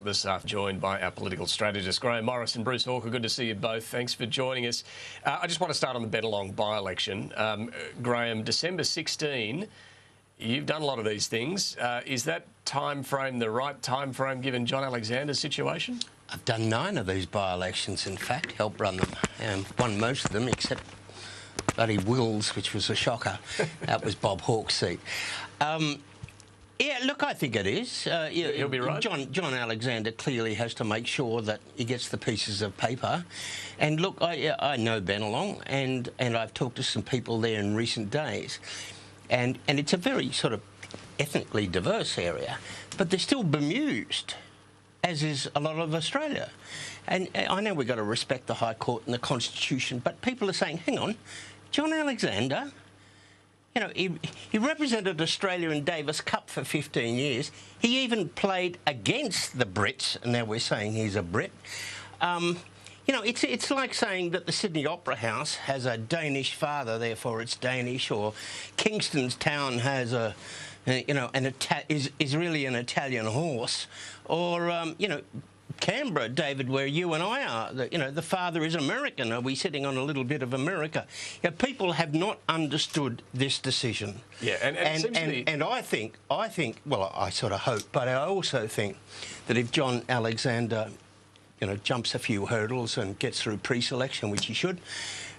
this afternoon, joined by our political strategist, Grahame Morris and Bruce Hawker. Good to see you both. Thanks for joining us. I just want to start on the Bennelong by-election. Grahame, December 16, you've done a lot of these things. Is that time frame the right time frame given John Alexander's situation? I've done 9 of these by-elections, in fact, helped run them. Won most of them, except bloody Wills, which was a shocker. That was Bob Hawke's seat. Yeah, look, I think it is. He'll be right. John Alexander clearly has to make sure that he gets the pieces of paper. And look, I know Bennelong, and I've talked to some people there in recent days. And it's a very sort of ethnically diverse area, but they're still bemused, as is a lot of Australia. And I know we've got to respect the High Court and the Constitution, but people are saying, hang on, John Alexander, you know, he represented Australia in Davis Cup for 15 years. He even played against the Brits, and now we're saying he's a Brit. You know, it's like saying that the Sydney Opera House has a Danish father, therefore it's Danish, or Kingston's town has a, you know, is really an Italian horse, or you know, Canberra, David, where you and I are, you know, the father is American. Are we sitting on a little bit of America? You know, people have not understood this decision. Yeah, and I think, well, I sort of hope, but I also think that if John Alexander, you know, jumps a few hurdles and gets through pre-selection, which he should,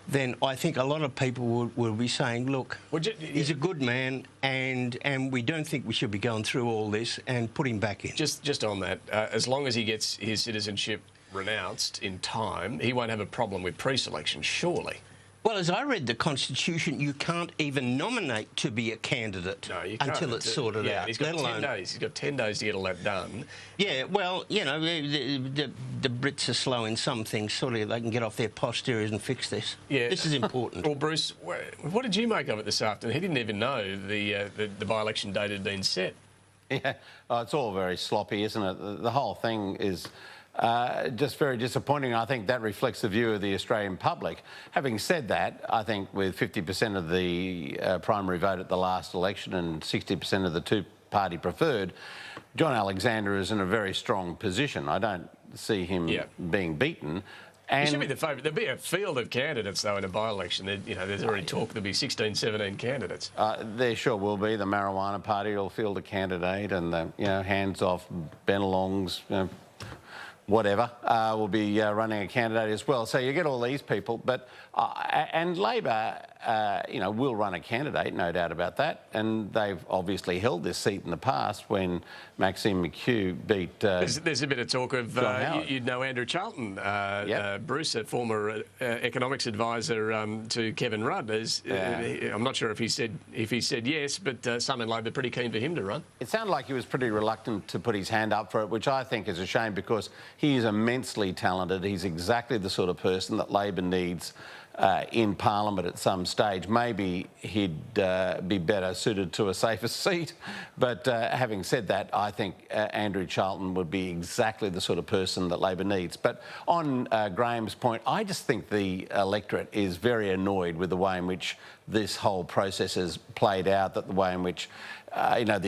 then I think a lot of people will be saying, look, he's a good man, and we don't think we should be going through all this, and put him back in. Just on that, as long as he gets his citizenship renounced in time, he won't have a problem with pre-selection, surely. Well, as I read the Constitution, you can't even nominate to be a candidate until it's sorted out. He's got 10 days. He's got 10 days to get all that done. Yeah, well, you know, the Brits are slow in some things. Surely they can get off their posteriors and fix this. Yeah. This is important. Well, Bruce, what did you make of it this afternoon? He didn't even know the by-election date had been set. Yeah, it's all very sloppy, isn't it? The whole thing is just very disappointing. I think that reflects the view of the Australian public. Having said that, I think with 50% of the primary vote at the last election and 60% of the two-party preferred, John Alexander is in a very strong position. I don't see him being beaten. And he should be the favourite. There'll be a field of candidates, though, in a by-election. You know, there's already talk there'll be 16, 17 candidates. There sure will be. The Marijuana Party will field a candidate, and the, you know, hands-off Bennelongs, you know, whatever, will be running a candidate as well. So you get all these people, but and Labor, you know, will run a candidate, no doubt about that. And they've obviously held this seat in the past when Maxime McHugh beat. There's a bit of talk of you'd know Andrew Charlton, Bruce, a former economics advisor to Kevin Rudd. I'm not sure if he said yes, but some in Labor are pretty keen for him to run. It sounded like he was pretty reluctant to put his hand up for it, which I think is a shame because he is immensely talented. He's exactly the sort of person that Labor needs in Parliament at some stage. Maybe he'd be better suited to a safer seat. But having said that, I think Andrew Charlton would be exactly the sort of person that Labor needs. But on Graham's point, I just think the electorate is very annoyed with the way in which this whole process has played out, that the way in which, you know,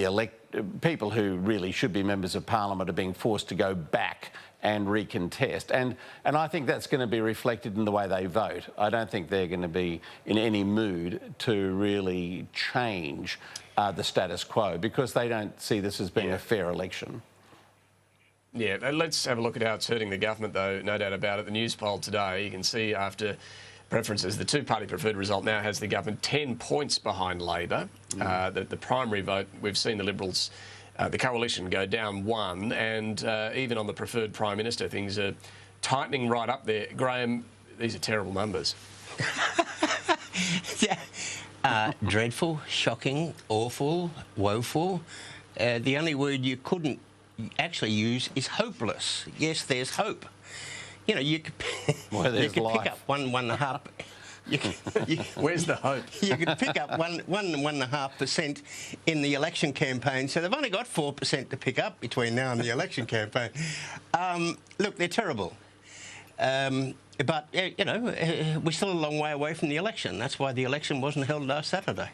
people who really should be members of Parliament are being forced to go back and recontest. And I think that's going to be reflected in the way they vote. I don't think they're going to be in any mood to really change the status quo because they don't see this as being a fair election. Yeah, let's have a look at how it's hurting the government, though, no doubt about it. The Newspoll today, you can see after preferences, the two-party preferred result now has the government 10 points behind Labor. The primary vote, we've seen the Liberals, the coalition, go down 1, and even on the preferred Prime Minister, things are tightening right up there. Grahame, these are terrible numbers. Yeah. Dreadful, shocking, awful, woeful. The only word you couldn't actually use is hopeless. Yes, there's hope. You know, you could pick up 1.5. Where's the hope? You could pick up 1.5% in the election campaign, so they've only got 4% to pick up between now and the election campaign. Look, they're terrible. But, you know, we're still a long way away from the election. That's why the election wasn't held last Saturday.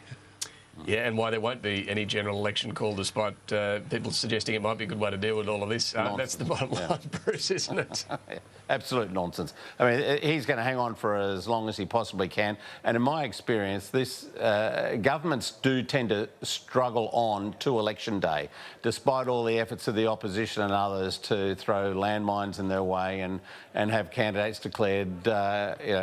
Yeah, and why there won't be any general election call despite people suggesting it might be a good way to deal with all of this. That's the bottom line, Bruce, isn't it? Absolute nonsense. I mean, he's going to hang on for as long as he possibly can. And in my experience, governments do tend to struggle on to election day, despite all the efforts of the opposition and others to throw landmines in their way and have candidates declared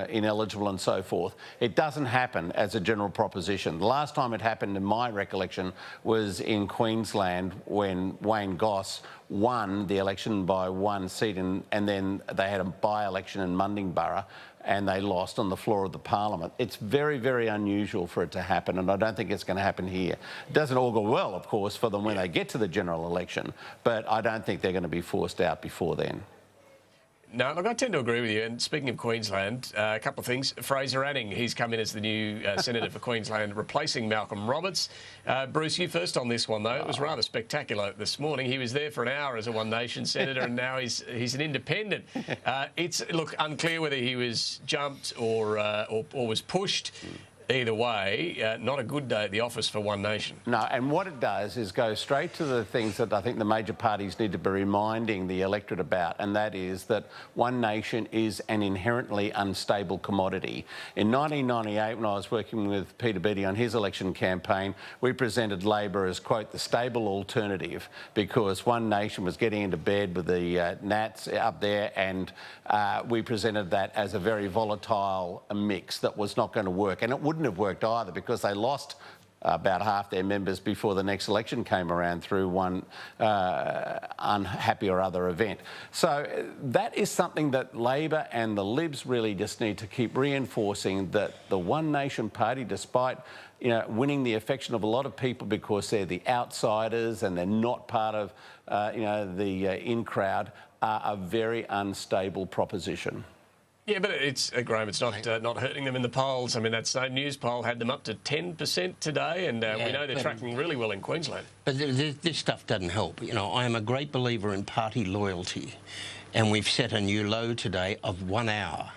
ineligible and so forth. It doesn't happen as a general proposition. The last time it happened, in my recollection, was in Queensland when Wayne Goss won the election by one seat, and then they had a by-election in Mundingborough and they lost on the floor of the Parliament. It's very, very unusual for it to happen, and I don't think it's going to happen here. It doesn't augur well, of course, for them when they get to the general election, but I don't think they're going to be forced out before then. No, look, I tend to agree with you. And speaking of Queensland, a couple of things. Fraser Anning, he's come in as the new Senator for Queensland, replacing Malcolm Roberts. Bruce, you first on this one, though. It was rather spectacular this morning. He was there for an hour as a One Nation Senator, and now he's an independent. It's, look, unclear whether he was jumped or was pushed. Either way, not a good day at the office for One Nation. No, and what it does is go straight to the things that I think the major parties need to be reminding the electorate about, and that is that One Nation is an inherently unstable commodity. In 1998, when I was working with Peter Beattie on his election campaign, we presented Labor as, quote, the stable alternative, because One Nation was getting into bed with the Nats up there, and we presented that as a very volatile mix that was not going to work. And it wouldn't have worked either, because they lost about half their members before the next election came around through one unhappy or other event. So that is something that Labor and the Libs really just need to keep reinforcing, that the One Nation Party, despite winning the affection of a lot of people because they're the outsiders and they're not part of the in crowd, are a very unstable proposition. Yeah, but it's, Grahame, it's not hurting them in the polls. I mean, that same Newspoll had them up to 10% today, and we know they're tracking really well in Queensland. But this stuff doesn't help. I am a great believer in party loyalty, and we've set a new low today of 1 hour.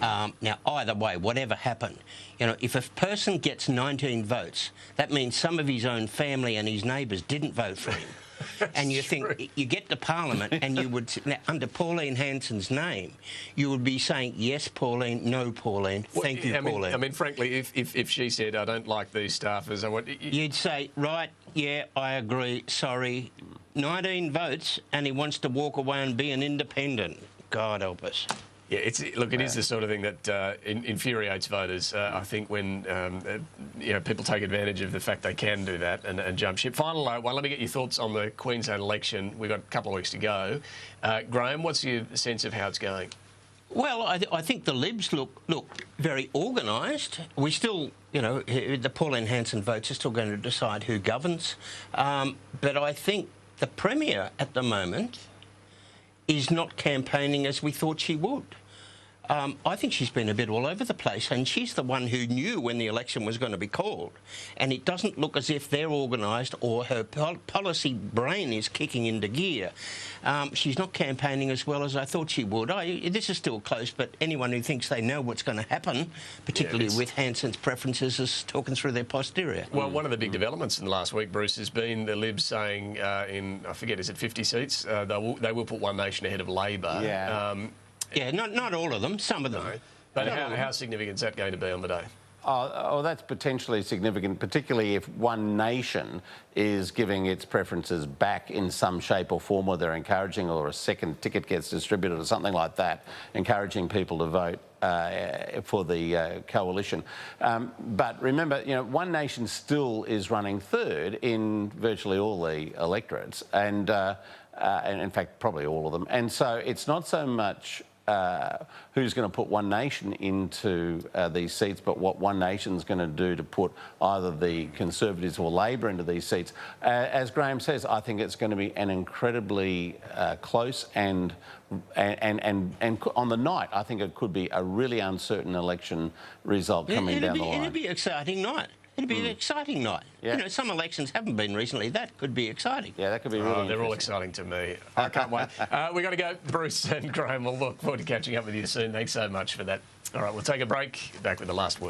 Now, either way, whatever happened, if a person gets 19 votes, that means some of his own family and his neighbours didn't vote for him. And you think, you get to Parliament and you would, under Pauline Hanson's name, you would be saying, yes, Pauline, no, Pauline, thank you, Pauline. I mean, frankly, if she said, I don't like these staffers, I want... You'd say, right, yeah, I agree, sorry, 19 votes and he wants to walk away and be an independent. God help us. Yeah, it is the sort of thing that infuriates voters. I think when people take advantage of the fact they can do that and jump ship. Final one, let me get your thoughts on the Queensland election. We've got a couple of weeks to go. Grahame, what's your sense of how it's going? Well, I think the Libs look very organised. We still, the Pauline Hanson votes are still going to decide who governs. But I think the Premier at the moment is not campaigning as we thought she would. I think she's been a bit all over the place, and she's the one who knew when the election was going to be called. And it doesn't look as if they're organised or her policy brain is kicking into gear. She's not campaigning as well as I thought she would. This is still close, but anyone who thinks they know what's going to happen, particularly with Hanson's preferences, is talking through their posterior. Well, one of the big developments in the last week, Bruce, has been the Libs saying in, I forget, is it 50 seats? They will put One Nation ahead of Labor. Yeah. Yeah, not all of them, some of them. No. But how significant is that going to be on the day? Oh, that's potentially significant, particularly if One Nation is giving its preferences back in some shape or form, or they're encouraging, or a second ticket gets distributed or something like that, encouraging people to vote for the coalition. But remember, One Nation still is running third in virtually all the electorates, and in fact, probably all of them. And so it's not so much who's going to put One Nation into these seats, but what One Nation's going to do to put either the Conservatives or Labor into these seats. As Grahame says, I think it's going to be an incredibly close and on the night, I think it could be a really uncertain election result coming down the line. It'd be an exciting night. It'd be an exciting night. Yeah. Some elections haven't been recently. That could be exciting. Yeah, that could be really They're all exciting to me. I can't wait. We've got to go. Bruce and Grahame, we'll look forward to catching up with you soon. Thanks so much for that. All right, we'll take a break. Back with the last word.